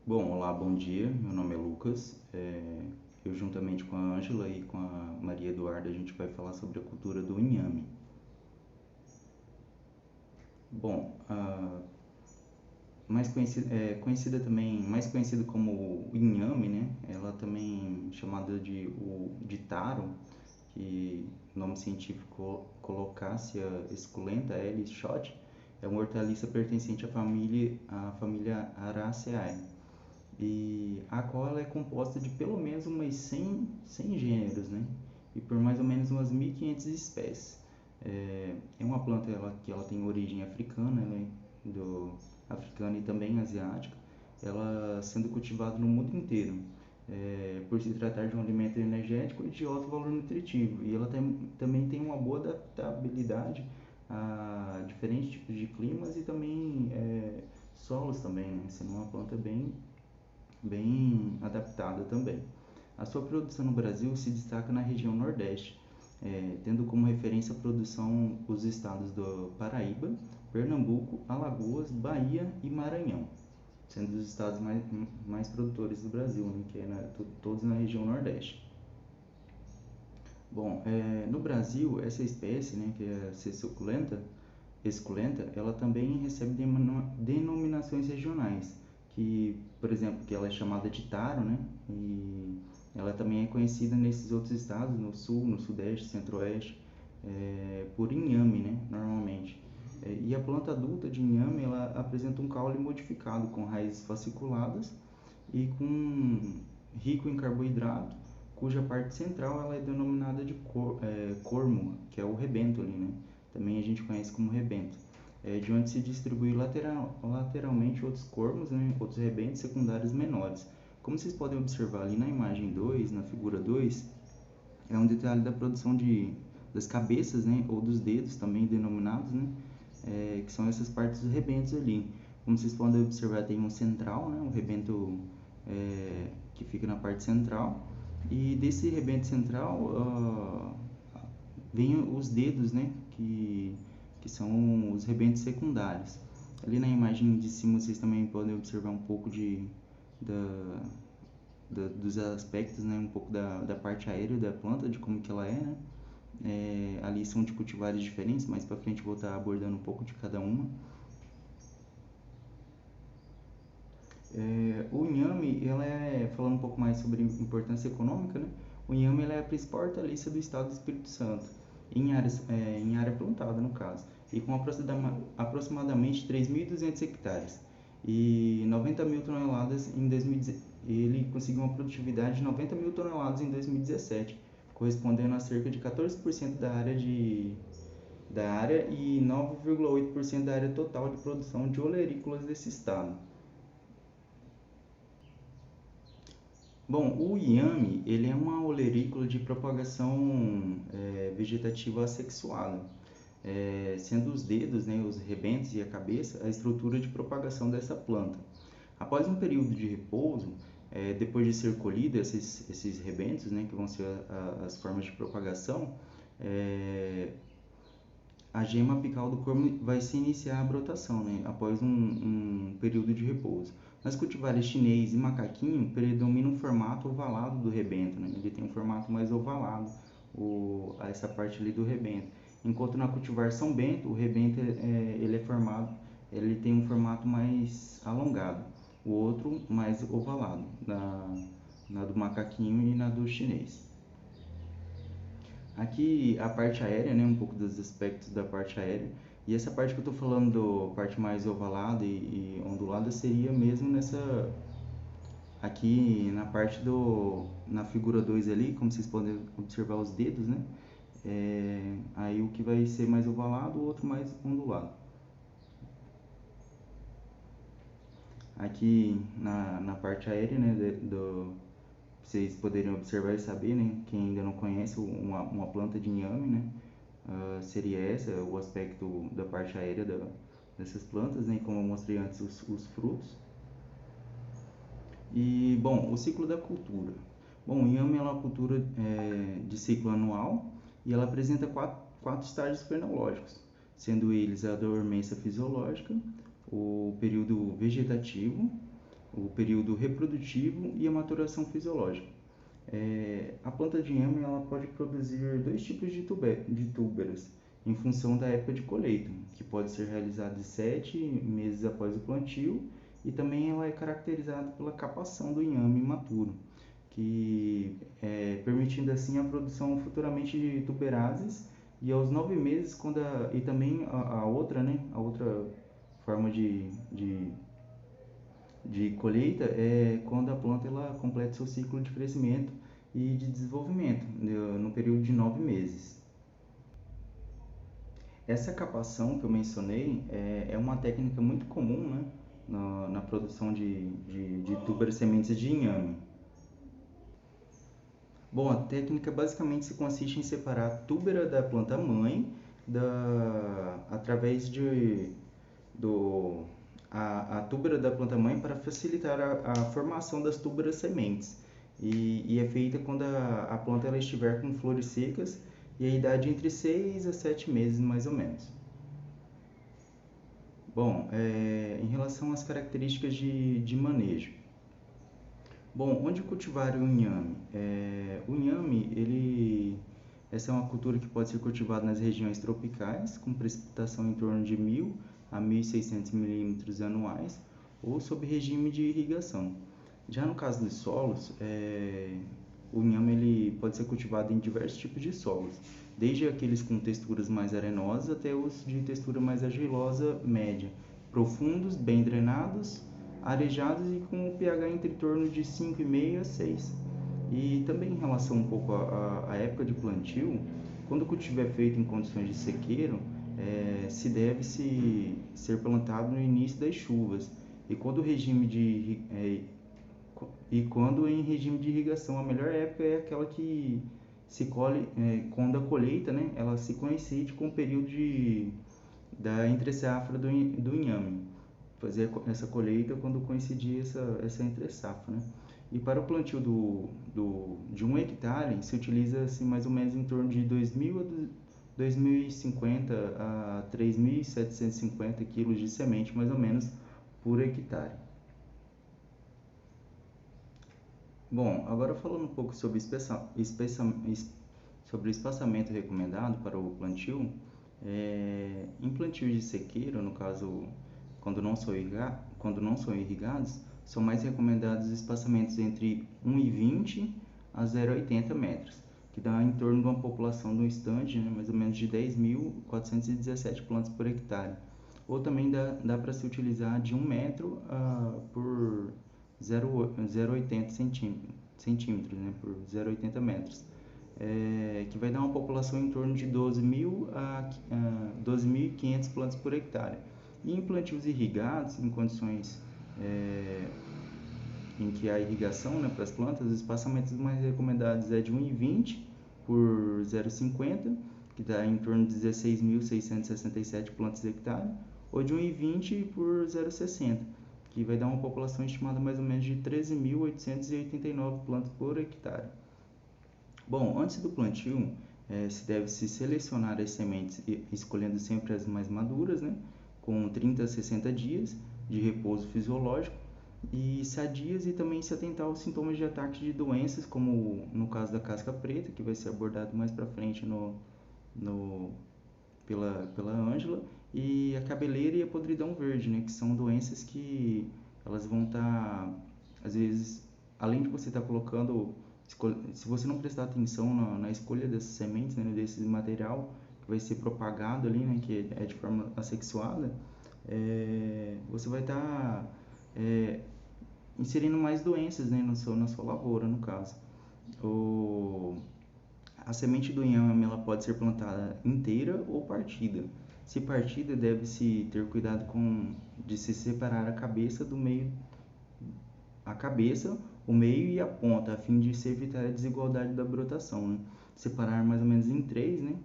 Bom, olá, bom dia. Meu nome é Lucas. Eu, juntamente com a Ângela e com a Maria Eduarda, a gente vai falar sobre a cultura do inhame. Bom, conhecida também, mais conhecida como inhame, né? Ela também chamada de taro, que o nome científico Colocasia esculenta, L. Schott, é uma hortaliça pertencente à família Araceae, e a qual ela é composta de pelo menos umas 100 gêneros, né? E por mais ou menos umas 1.500 espécies. É uma planta que ela tem origem africana, né? Africana e também asiática, ela sendo cultivada no mundo inteiro, por se tratar de um alimento energético e de alto valor nutritivo. E ela também tem uma boa adaptabilidade a diferentes tipos de climas e também solos também, né? Sendo uma planta bem adaptada também. A sua produção no Brasil se destaca na região Nordeste, tendo como referência a produção os estados do Paraíba, Pernambuco, Alagoas, Bahia e Maranhão, sendo os estados mais produtores do Brasil, né, que é todos na região Nordeste. Bom, no Brasil, essa espécie, né, que é a C. esculenta, ela também recebe denominações regionais, que, por exemplo, que ela é chamada de taro, né? E ela também é conhecida nesses outros estados, no sul, no sudeste, centro-oeste, por inhame, né? Normalmente. E a planta adulta de inhame, ela apresenta um caule modificado, com raízes fasciculadas e com rico em carboidrato, cuja parte central ela é denominada de cormo, que é o rebento ali, né? Também a gente conhece como rebento, de onde se distribui lateralmente outros cormos, né? Outros rebentos secundários menores. Como vocês podem observar ali na imagem 2, na figura 2, é um detalhe da produção das cabeças, né? Ou dos dedos também denominados, né? Que são essas partes dos rebentos ali. Como vocês podem observar, tem um central, né? Um rebento que fica na parte central, e desse rebento central vem os dedos, né, que são os rebentos secundários. Ali na imagem de cima vocês também podem observar um pouco da, dos aspectos, né, um pouco da parte aérea da planta, de como que ela é, né? Ali são de cultivares diferentes, mais para frente eu vou estar abordando um pouco de cada uma. O inhame, falando um pouco mais sobre importância econômica, né? O inhame é a principal hortaliça do estado do Espírito Santo, em área plantada no caso, e com aproximadamente 3.200 hectares e 90 mil toneladas em 2010. Ele conseguiu uma produtividade de 90 mil toneladas em 2017, correspondendo a cerca de 14% da área e 9,8% da área total de produção de olerícolas desse estado. Bom, o inhame, ele é uma olerícola de propagação vegetativa assexuada, sendo os dedos, né, os rebentos e a cabeça a estrutura de propagação dessa planta. Após um período de repouso, depois de ser colhido esses rebentos, né, que vão ser as formas de propagação, a gema apical do cormo vai se iniciar a brotação, né, após um período de repouso. Nas cultivares chinês e macaquinho, predomina um formato ovalado do rebento, né? Ele tem um formato mais ovalado, essa parte ali do rebento. Enquanto na cultivar São Bento, o rebento ele tem um formato mais alongado, o outro mais ovalado, na do macaquinho e na do chinês. Aqui a parte aérea, né, um pouco dos aspectos da parte aérea. E essa parte que eu estou falando, parte mais ovalada e ondulada, seria mesmo aqui na parte na figura 2 ali, como vocês podem observar os dedos, né? Aí o que vai ser mais ovalado, o outro mais ondulado. Aqui na parte aérea, né, vocês poderiam observar e saber, né, quem ainda não conhece uma planta de inhame, né, seria o aspecto da parte aérea dessas plantas, né, como eu mostrei antes, os frutos. E, bom, o ciclo da cultura. Bom, o inhame é uma cultura de ciclo anual, e ela apresenta quatro estágios fenológicos, sendo eles a dormência fisiológica, o período vegetativo, o período reprodutivo e a maturação fisiológica. A planta de inhame ela pode produzir dois tipos de tubérculos em função da época de colheita, que pode ser realizada de 7 meses após o plantio, e também ela é caracterizada pela capação do inhame maturo, que permitindo assim a produção futuramente de tuberáceas, e aos 9 meses e também a outra, né, a outra forma de colheita é quando a planta ela completa seu ciclo de crescimento e de desenvolvimento no período de 9 meses. Essa capação que eu mencionei é uma técnica muito comum, né, na produção de tubers sementes de inhame. Bom, a técnica basicamente se consiste em separar a túbera da planta mãe através a túbera da planta mãe para facilitar a formação das túberas sementes. E é feita quando a planta ela estiver com flores secas e a idade entre 6 a 7 meses mais ou menos. Bom, em relação às características de manejo. Bom, onde cultivar o inhame? O inhame, essa é uma cultura que pode ser cultivada nas regiões tropicais, com precipitação em torno de 1.000 a 1.600 milímetros anuais, ou sob regime de irrigação. Já no caso dos solos, o inhame ele pode ser cultivado em diversos tipos de solos, desde aqueles com texturas mais arenosas até os de textura mais argilosa média, profundos, bem drenados, arejados e com o pH entre torno de 5,5 a 6. E também em relação um pouco à época de plantio, quando o cultivo é feito em condições de sequeiro, se deve ser plantado no início das chuvas, e quando em regime de irrigação, a melhor época é aquela que se colhe quando a colheita, né, ela se coincide com o período da entre-safra do inhame. Fazer essa colheita quando coincidir essa entre-safra, né? E para o plantio de 1 hectare, se utiliza assim, mais ou menos em torno de 2.050 a 3.750 kg de semente, mais ou menos, por hectare. Bom, agora falando um pouco sobre o espaçamento recomendado para o plantio, em plantio de sequeiro, no caso, quando não são irrigados, são mais recomendados espaçamentos entre 1,20 a 0,80 metros, que dá em torno de uma população de um estande, né, mais ou menos de 10.417 plantas por hectare. Ou também dá para se utilizar de 1 metro por 0,80 centímetros, né, por 0,80 metros, que vai dar uma população em torno de 12.000 a 12.500 plantas por hectare. E em plantios irrigados, em condições em que há irrigação, né, para as plantas, os espaçamentos mais recomendados é de 1,20 por 0,50, que dá em torno de 16.667 plantas por hectare, ou de 1,20 por 0,60, que vai dar uma população estimada mais ou menos de 13.889 plantas por hectare. Bom, antes do plantio, se deve selecionar as sementes, escolhendo sempre as mais maduras, né, com 30 a 60 dias de repouso fisiológico e sadias, e também se atentar aos sintomas de ataque de doenças, como no caso da casca preta, que vai ser abordado mais para frente pela Ângela, e a cabeleira e a podridão verde, né, que são doenças que elas vão estar, às vezes, além de você estar colocando, se você não prestar atenção na escolha dessas sementes, né, desse material que vai ser propagado ali, né, que é de forma assexuada, você vai estar inserindo mais doenças, né, na sua lavoura, no caso. A semente do inhame ela pode ser plantada inteira ou partida. Se partida, deve-se ter cuidado de se separar a cabeça do meio, o meio e a ponta, a fim de se evitar a desigualdade da brotação, né? Separar mais ou menos em 3, né?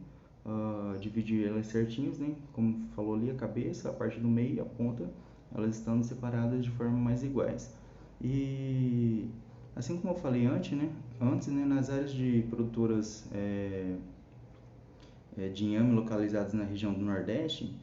Dividir elas certinhos, né? Como falou ali, a cabeça, a parte do meio e a ponta, elas estão separadas de forma mais iguais. E assim como eu falei antes, né, nas áreas de produtoras de inhame localizadas na região do Nordeste,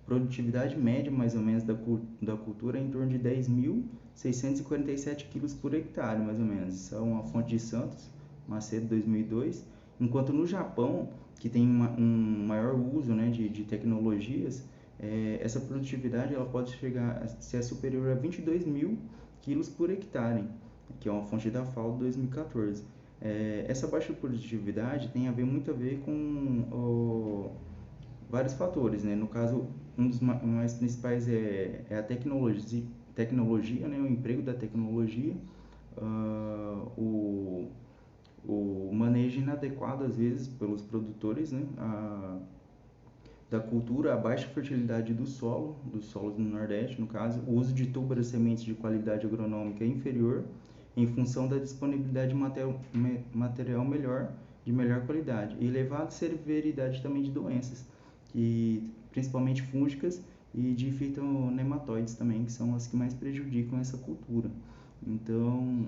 produtividade média, mais ou menos, da cultura é em torno de 10.647 quilos por hectare, mais ou menos. Isso é uma fonte de Santos, Macedo, 2002. Enquanto no Japão, que tem um maior uso, né, de tecnologias, essa produtividade ela pode chegar a ser superior a 22 mil quilos por hectare, que é uma fonte da FAO de 2014. Essa baixa produtividade tem muito a ver com vários fatores, né? No caso, um dos mais principais é a tecnologia, né? O emprego da tecnologia, o manejo inadequado às vezes pelos produtores, né? Da cultura, a baixa fertilidade dos solos no Nordeste, no caso, o uso de tubers sementes de qualidade agronômica inferior, em função da disponibilidade de material de melhor qualidade, e elevada severidade também de doenças, principalmente fúngicas e de fitonematóides também, que são as que mais prejudicam essa cultura. Então,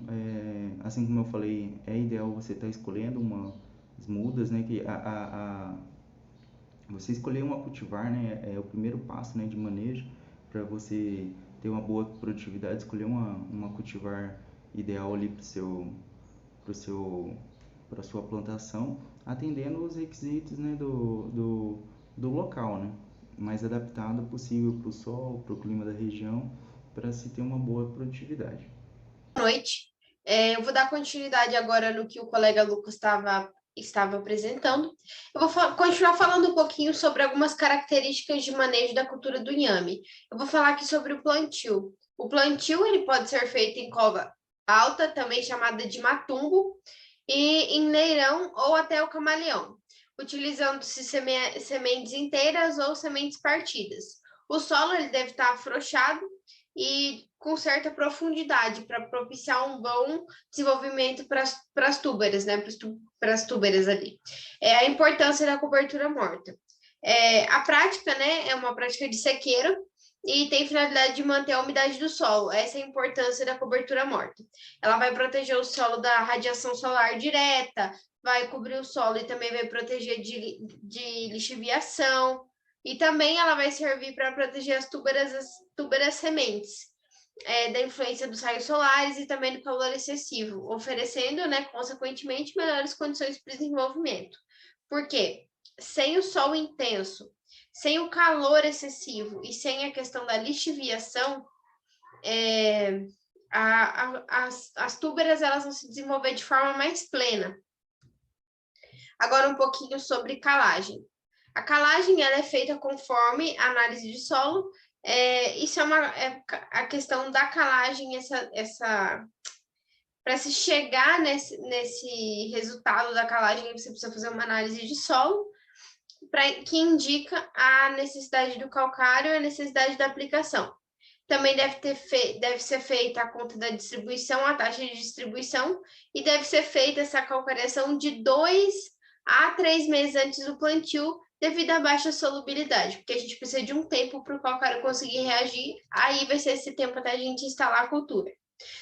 assim como eu falei, é ideal você estar escolhendo umas mudas, né, que você escolher uma cultivar, né, é o primeiro passo, né, de manejo para você ter uma boa produtividade. Escolher uma cultivar ideal ali para sua plantação, atendendo os requisitos, né, do local, né, mais adaptado possível para o sol, para o clima da região, para se ter uma boa produtividade. Boa noite. Eu vou dar continuidade agora no que o colega Lucas estava apresentando. Eu vou continuar falando um pouquinho sobre algumas características de manejo da cultura do inhame. Eu vou falar aqui sobre o plantio. O plantio ele pode ser feito em cova alta, também chamada de matumbo, e em neirão ou até o camaleão, utilizando-se sementes inteiras ou sementes partidas. O solo ele deve estar afrouxado e com certa profundidade para propiciar um bom desenvolvimento para as túbaras, né? Para as túbaras ali. A importância da cobertura morta. A prática, né, é uma prática de sequeiro e tem finalidade de manter a umidade do solo. Essa é a importância da cobertura morta. Ela vai proteger o solo da radiação solar direta, vai cobrir o solo e também vai proteger de lixiviação. E também ela vai servir para proteger as túbaras sementes da influência dos raios solares e também do calor excessivo, oferecendo, né, consequentemente, melhores condições para o desenvolvimento. Por quê? Sem o sol intenso, sem o calor excessivo e sem a questão da lixiviação, as túbaras elas vão se desenvolver de forma mais plena. Agora um pouquinho sobre calagem. A calagem ela é feita conforme a análise de solo. Isso é a questão da calagem, para se chegar nesse resultado da calagem, você precisa fazer uma análise de solo, que indica a necessidade do calcário e a necessidade da aplicação. Também deve ser feita a conta da distribuição, a taxa de distribuição, e deve ser feita essa calcariação de 2 a 3 meses antes do plantio, devido à baixa solubilidade, porque a gente precisa de um tempo para o calcário conseguir reagir, aí vai ser esse tempo até a gente instalar a cultura.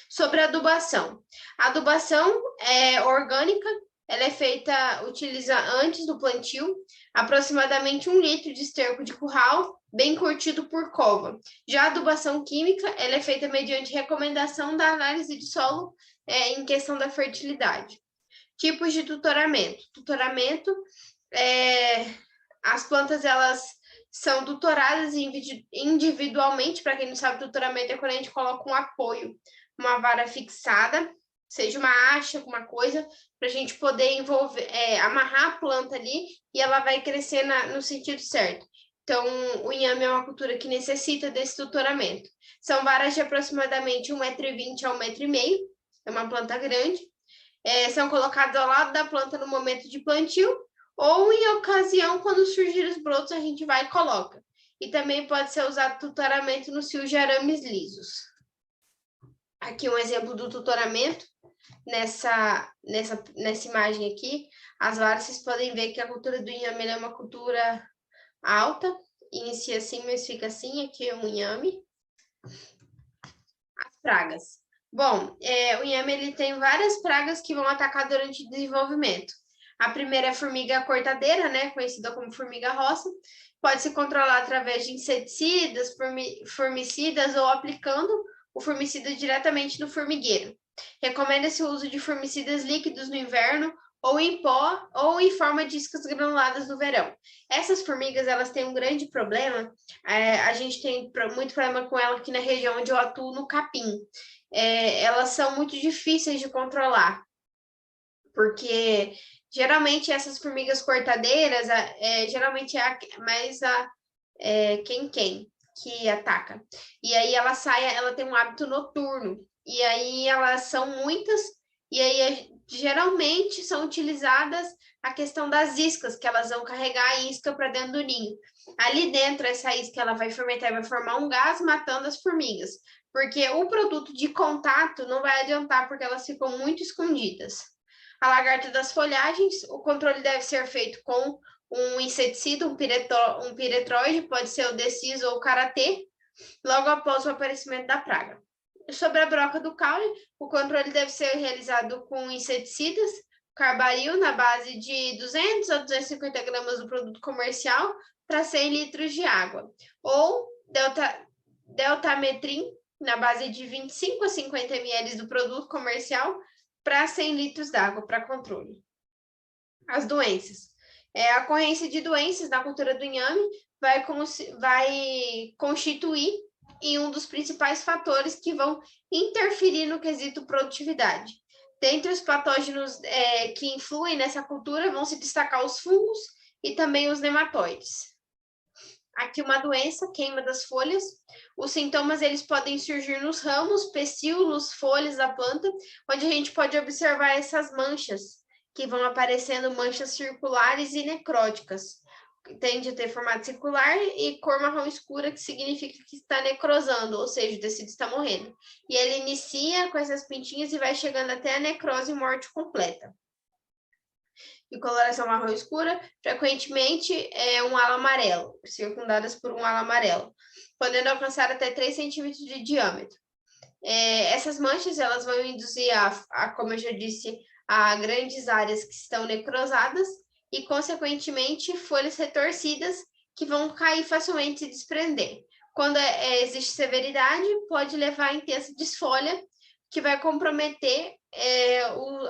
Sobre a adubação. A adubação é orgânica, ela é feita, utiliza antes do plantio, aproximadamente 1 litro de esterco de curral, bem curtido por cova. Já a adubação química, ela é feita mediante recomendação da análise de solo em questão da fertilidade. Tipos de tutoramento. Tutoramento, as plantas, elas são tutoradas individualmente. Para quem não sabe, tutoramento é quando a gente coloca um apoio, uma vara fixada, seja uma haste, alguma coisa, para a gente poder amarrar a planta ali e ela vai crescer no sentido certo. Então, o inhame é uma cultura que necessita desse tutoramento. São varas de aproximadamente 1,20 m a 1,5 m, é uma planta grande. São colocadas ao lado da planta no momento de plantio, ou em ocasião, quando surgir os brotos, a gente vai e coloca. E também pode ser usado tutoramento nos fios de arames lisos. Aqui um exemplo do tutoramento, nessa imagem aqui, as varas, vocês podem ver que a cultura do inhame é uma cultura alta, inicia assim, mas fica assim, aqui é um inhame. As pragas. Bom, o inhame ele tem várias pragas que vão atacar durante o desenvolvimento. A primeira é a formiga cortadeira, né, conhecida como formiga roça, pode se controlar através de inseticidas, formicidas ou aplicando o formicida diretamente no formigueiro. Recomenda-se o uso de formicidas líquidos no inverno ou em pó ou em forma de iscas granuladas no verão. Essas formigas, elas têm um grande problema, a gente tem muito problema com ela aqui na região onde eu atuo, no capim. Elas são muito difíceis de controlar, porque geralmente essas formigas cortadeiras, geralmente é mais a quem que ataca. E aí ela tem um hábito noturno. E aí elas são muitas, e aí geralmente são utilizadas a questão das iscas, que elas vão carregar a isca para dentro do ninho. Ali dentro, essa isca ela vai fermentar e vai formar um gás matando as formigas. Porque o produto de contato não vai adiantar, porque elas ficam muito escondidas. A lagarta das folhagens, o controle deve ser feito com um inseticida, um piretróide, pode ser o Decis ou o Karatê, logo após o aparecimento da praga. Sobre a broca do caule, o controle deve ser realizado com inseticidas, carbaryl na base de 200 a 250 gramas do produto comercial para 100 litros de água, ou deltametrin na base de 25 a 50 ml do produto comercial para 100 litros d'água para controle. As doenças. A ocorrência de doenças na cultura do inhame vai constituir em um dos principais fatores que vão interferir no quesito produtividade. Dentre os patógenos que influem nessa cultura, vão se destacar os fungos e também os nematóides. Aqui uma doença, queima das folhas. Os sintomas, eles podem surgir nos ramos, pecíolos, folhas da planta, onde a gente pode observar essas manchas, que vão aparecendo manchas circulares e necróticas. Tende a ter formato circular e cor marrom escura, que significa que está necrosando, ou seja, o tecido está morrendo. E ele inicia com essas pintinhas e vai chegando até a necrose e morte completa. De coloração marrom escura, frequentemente é um halo amarelo, circundadas por um halo amarelo, podendo alcançar até 3 centímetros de diâmetro. Essas manchas, elas vão induzir como eu já disse, a grandes áreas que estão necrosadas e, consequentemente, folhas retorcidas que vão cair facilmente e se desprender. Quando existe severidade, pode levar a intensa desfolha, que vai comprometer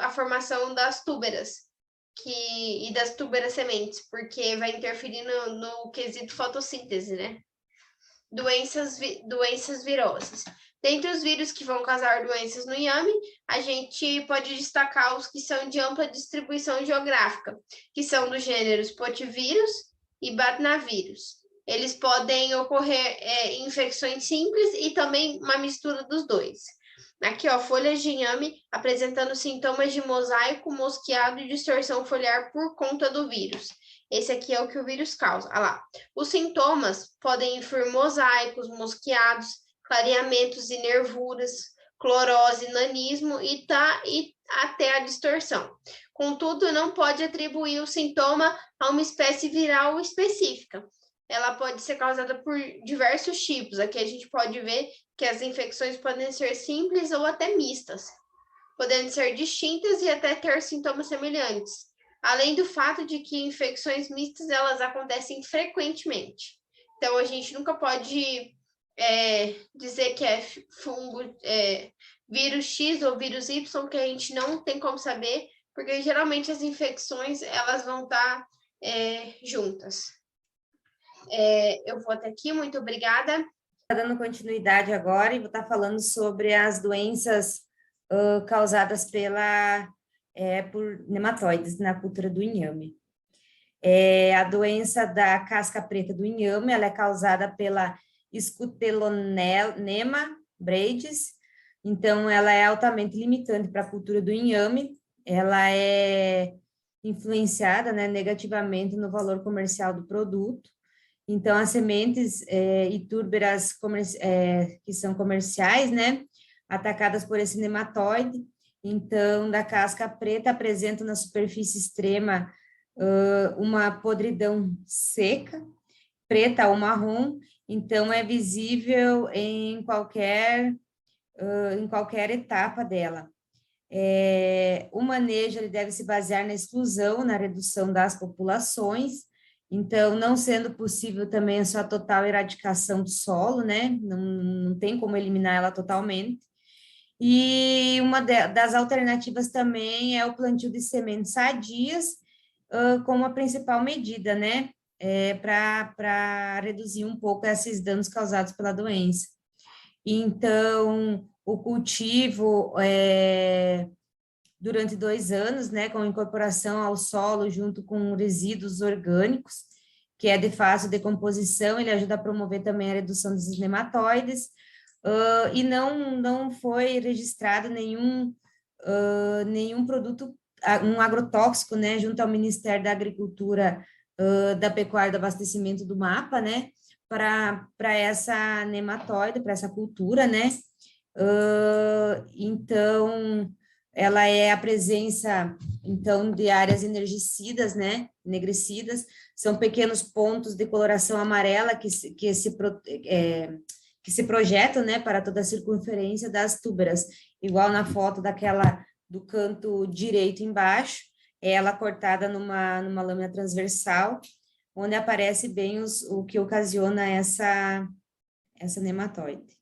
a formação das túberas e das túberas sementes, porque vai interferir no quesito fotossíntese, né? Doenças viroses. Dentre os vírus que vão causar doenças no inhame, a gente pode destacar os que são de ampla distribuição geográfica, que são dos gêneros potivírus e batnavírus. Eles podem ocorrer em infecções simples e também uma mistura dos dois. Aqui, ó, folhas de inhame apresentando sintomas de mosaico, mosqueado e distorção foliar por conta do vírus. Esse aqui é o que o vírus causa. Olha lá. Os sintomas podem incluir mosaicos, mosqueados, clareamentos e nervuras, clorose, nanismo e até a distorção. Contudo, não pode atribuir o sintoma a uma espécie viral específica. Ela pode ser causada por diversos tipos. Aqui a gente pode ver que as infecções podem ser simples ou até mistas, podendo ser distintas e até ter sintomas semelhantes. Além do fato de que infecções mistas, elas acontecem frequentemente. Então, a gente nunca pode dizer que é vírus X ou vírus Y, que a gente não tem como saber, porque geralmente as infecções, elas vão estar juntas. Eu vou até aqui, muito obrigada. Dando continuidade agora, e vou estar falando sobre as doenças causadas por nematóides na cultura do inhame. A doença da casca preta do inhame, ela é causada pela Scutelonema bradys, então ela é altamente limitante para a cultura do inhame, ela é influenciada, né, negativamente no valor comercial do produto. Então, as sementes e túrberas que são comerciais, né, atacadas por esse nematóide, então, da casca preta, apresentam na superfície extrema uma podridão seca, preta ou marrom, então é visível em qualquer etapa dela. O manejo ele deve se basear na exclusão, na redução das populações, então, não sendo possível também a sua total erradicação do solo, né? Não tem como eliminar ela totalmente. E uma das alternativas também é o plantio de sementes sadias, como a principal medida, né? Para reduzir um pouco esses danos causados pela doença. Então, o cultivo durante 2 anos, né, com incorporação ao solo junto com resíduos orgânicos, que é de fácil decomposição, ele ajuda a promover também a redução desses nematóides, e não foi registrado nenhum produto, um agrotóxico, né, junto ao Ministério da Agricultura, da Pecuária e do Abastecimento do MAPA, né, para essa nematóide, para essa cultura, né, então, ela é a presença, então, de áreas energicidas, né, enegrecidas, são pequenos pontos de coloração amarela que se projetam, né, para toda a circunferência das túberas, igual na foto do canto direito embaixo, ela cortada numa lâmina transversal, onde aparece bem o que ocasiona essa nematóide.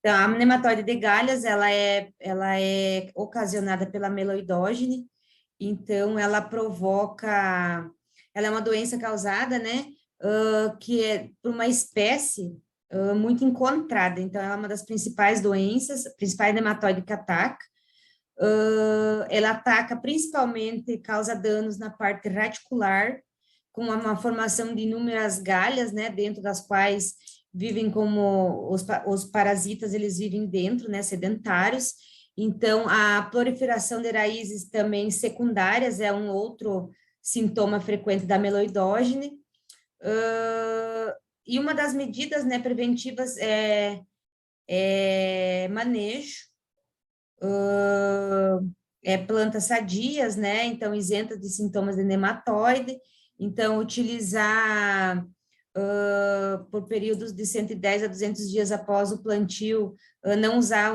Então, a nematóide de galhas, ela é ocasionada pela meloidógene, então ela é uma doença causada, né, que é por uma espécie muito encontrada, então ela é uma das principais doenças, principais nematóide que ataca, ela ataca principalmente, causa danos na parte radicular, com uma formação de inúmeras galhas, né, dentro das quais vivem como os parasitas, eles vivem dentro, né, sedentários. Então, a proliferação de raízes também secundárias é um outro sintoma frequente da meloidógene. E uma das medidas, né, preventivas é manejo, plantas sadias, né, então isentas de sintomas de nematóide, então utilizar por períodos de 110 a 200 dias após o plantio, não usar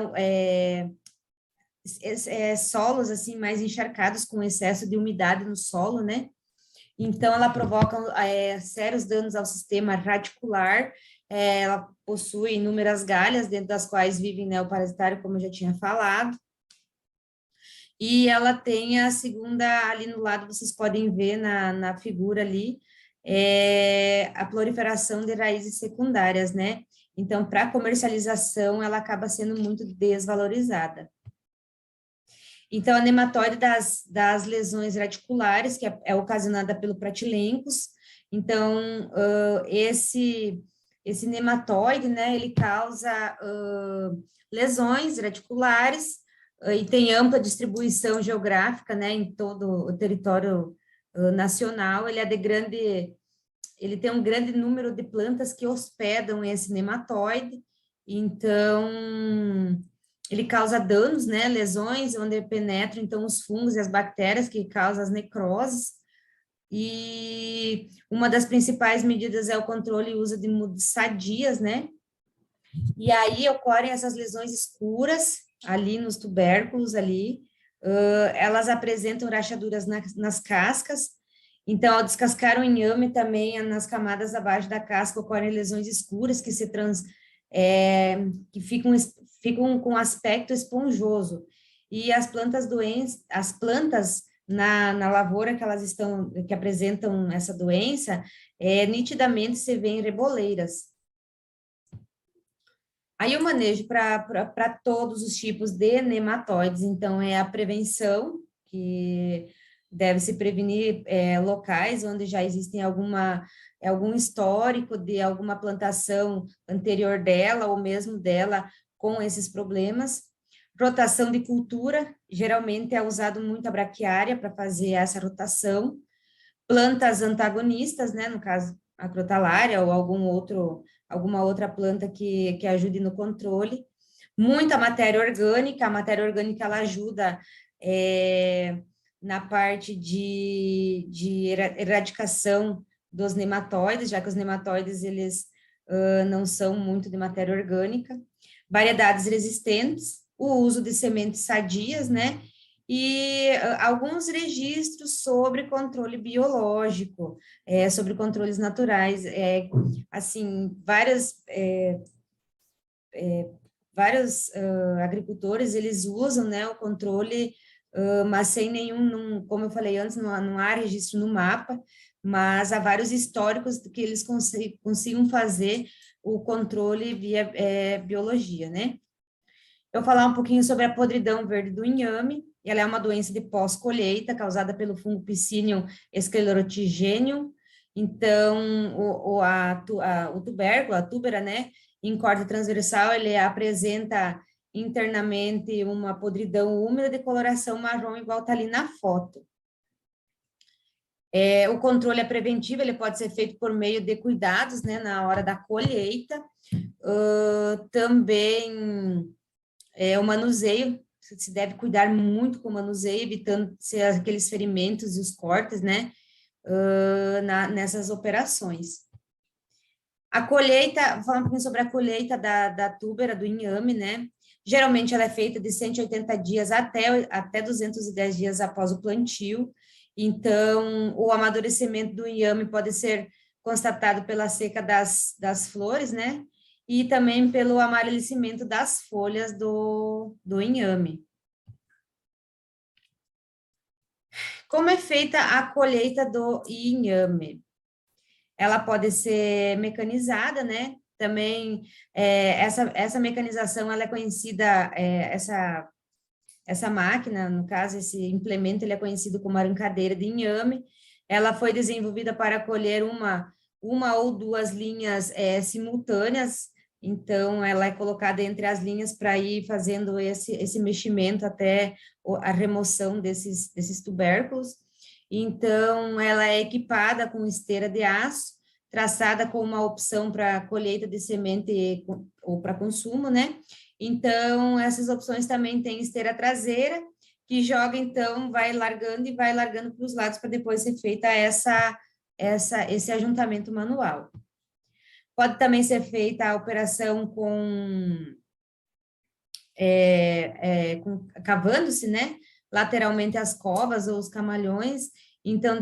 solos assim mais encharcados com excesso de umidade no solo, né? Então ela provoca sérios danos ao sistema radicular. Ela possui inúmeras galhas dentro das quais vivem neoparasitário, como eu já tinha falado. E ela tem a segunda, ali no lado, vocês podem ver na figura ali, a proliferação de raízes secundárias, né? Então, para comercialização, ela acaba sendo muito desvalorizada. Então, a nematóide das lesões radiculares, que é ocasionada pelo Pratilencos. Então, esse nematóide, né, ele causa lesões radiculares e tem ampla distribuição geográfica, né, em todo o território nacional. Ele tem um grande número de plantas que hospedam esse nematóide, então ele causa danos, né, lesões, onde penetram, então, os fungos e as bactérias que causam as necroses, e uma das principais medidas é o controle e uso de mudas sadias, né, e aí ocorrem essas lesões escuras, ali nos tubérculos, ali, elas apresentam rachaduras nas cascas, então, ao descascar o inhame também, nas camadas abaixo da casca, ocorrem lesões escuras que que ficam com aspecto esponjoso. E as plantas na lavoura que apresentam essa doença, nitidamente se vê em reboleiras. Aí o manejo para todos os tipos de nematóides, então, é a prevenção, que deve se prevenir locais onde já existem algum histórico de alguma plantação anterior dela, ou mesmo dela, com esses problemas. Rotação de cultura, geralmente é usado muito a braquiária para fazer essa rotação. Plantas antagonistas, né, no caso, a crotalária ou alguma outra planta que ajude no controle. Muita matéria orgânica, a matéria orgânica ela ajuda na parte de erradicação dos nematóides, já que os nematóides, eles não são muito de matéria orgânica. Variedades resistentes, o uso de sementes sadias, né? E alguns registros sobre controle biológico, sobre controles naturais, assim, vários agricultores, eles usam, né, o controle, mas sem como eu falei antes, não há registro no mapa, mas há vários históricos que eles consigam fazer o controle via biologia, né? Eu vou falar um pouquinho sobre a podridão verde do inhame. Ela é uma doença de pós-colheita causada pelo fungo Psinium sclerotigenium. Então, o tubérculo, a túbera, né, em corte transversal, ele apresenta internamente uma podridão úmida de coloração marrom, igual está ali na foto. O controle é preventivo, ele pode ser feito por meio de cuidados, né, na hora da colheita. Também o manuseio, se deve cuidar muito com o manuseio, evitando ser aqueles ferimentos e os cortes, né, nessas operações. A colheita, falando um pouquinho sobre a colheita da túbera, do inhame, né, geralmente ela é feita de 180 dias até 210 dias após o plantio. Então, o amadurecimento do inhame pode ser constatado pela seca das flores, né, e também pelo amarelecimento das folhas do inhame. Como é feita a colheita do inhame? Ela pode ser mecanizada, né? Também, essa mecanização, ela é conhecida, essa máquina, no caso, esse implemento, ele é conhecido como arrancadeira de inhame. Ela foi desenvolvida para colher uma ou duas linhas simultâneas. Então, ela é colocada entre as linhas para ir fazendo esse meximento até a remoção desses tubérculos. Então, ela é equipada com esteira de aço, traçada com uma opção para colheita de semente ou para consumo, né? Então, essas opções também têm esteira traseira, que joga, então, vai largando para os lados para depois ser feita esse ajuntamento manual. Pode também ser feita a operação cavando-se, né, lateralmente as covas ou os camalhões. Então,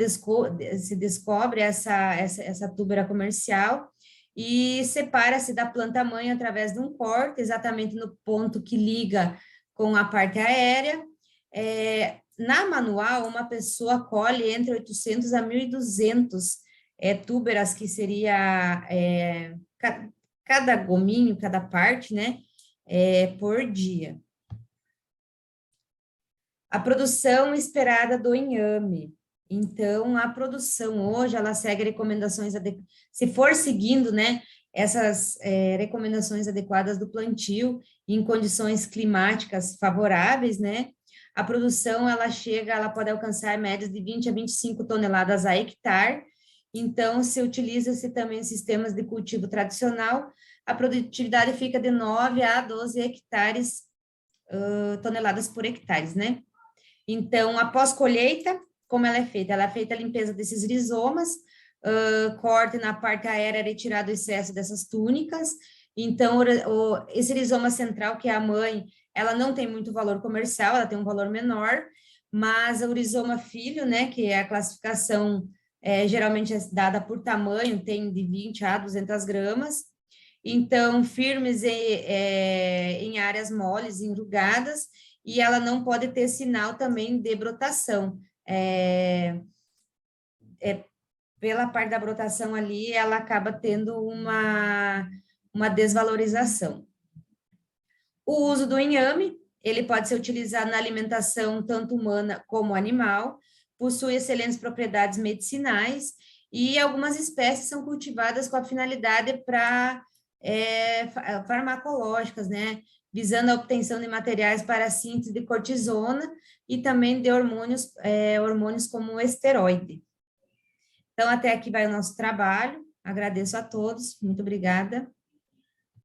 se descobre essa túbera comercial e separa-se da planta-mãe através de um corte, exatamente no ponto que liga com a parte aérea. Na manual, uma pessoa colhe entre 800 a 1.200 túberas, que seria cada gominho, cada parte, né, por dia. A produção esperada do inhame. Então, a produção hoje, ela segue recomendações, se for seguindo, né, essas recomendações adequadas do plantio, em condições climáticas favoráveis, né, a produção, ela pode alcançar médias de 20 a 25 toneladas a hectare. Então, se utiliza-se também sistemas de cultivo tradicional, a produtividade fica de 9 a 12 toneladas por hectare, né? Então, após colheita, como ela é feita? Ela é feita a limpeza desses rizomas, corte na parte aérea, retirado o excesso dessas túnicas. Então, esse rizoma central, que é a mãe, ela não tem muito valor comercial, ela tem um valor menor, mas o rizoma filho, né, que é a classificação geralmente é dada por tamanho, tem de 20 a 200 gramas. Então, firmes em áreas moles, enrugadas, e ela não pode ter sinal também de brotação. Pela parte da brotação ali, ela acaba tendo uma desvalorização. O uso do inhame, ele pode ser utilizado na alimentação tanto humana como animal, possui excelentes propriedades medicinais, e algumas espécies são cultivadas com a finalidade farmacológicas, né, visando a obtenção de materiais para a síntese de cortisona e também de hormônios como o esteroide. Então, até aqui vai o nosso trabalho. Agradeço a todos. Muito obrigada.